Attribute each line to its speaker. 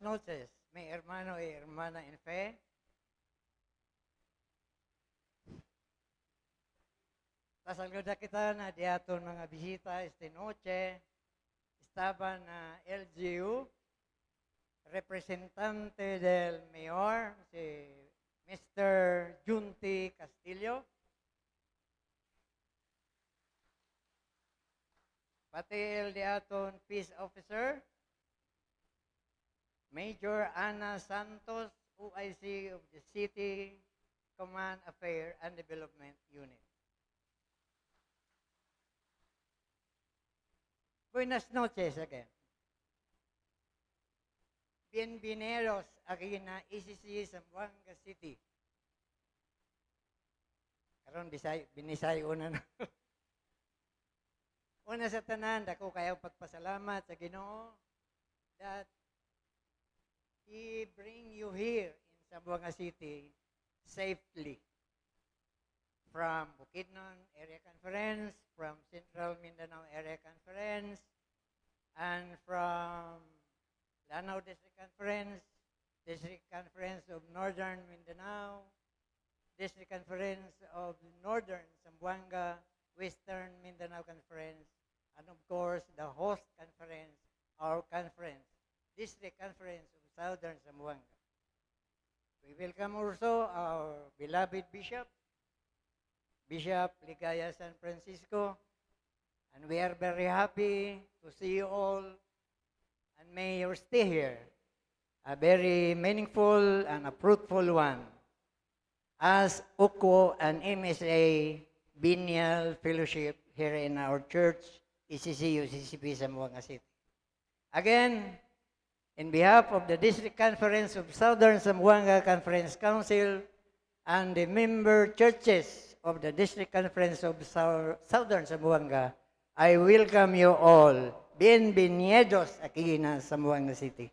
Speaker 1: noches, mi hermano y hermana en fe. Pasaluda kita na di aton mga bisita esta noche. Estaban na LGU, representante del mayor, si Mr. Junti Castillo. Pati el di aton peace officer, Major Ana Santos, OIC of the City Command Affair and Development Unit. Buenas noches again. Bienvenidos aquí na ECC Zamboanga City. Karon binisay una na. Una sa tanan, dako kayo pagpasalamat sa Ginoo that He bring you here in Zamboanga City safely. From Bukidnon Area Conference, from Central Mindanao Area Conference, and from Lanao District Conference of Northern Mindanao, District Conference of Northern Zamboanga, Western Mindanao Conference, and of course the host conference, our conference, District Conference of Southern Zamboanga. We welcome also our beloved Bishop, Bishop Ligaya San Francisco, and we are very happy to see you all, and may your stay here a very meaningful and a fruitful one as UCO and MSA Biennial Fellowship here in our church, ECC UCCP Zamboanga City. Again, in behalf of the District Conference of Southern Zamboanga Conference Council and the member churches of the District Conference of Southern Zamboanga, I welcome you all. Bienvenidos aquí na Zamboanga City.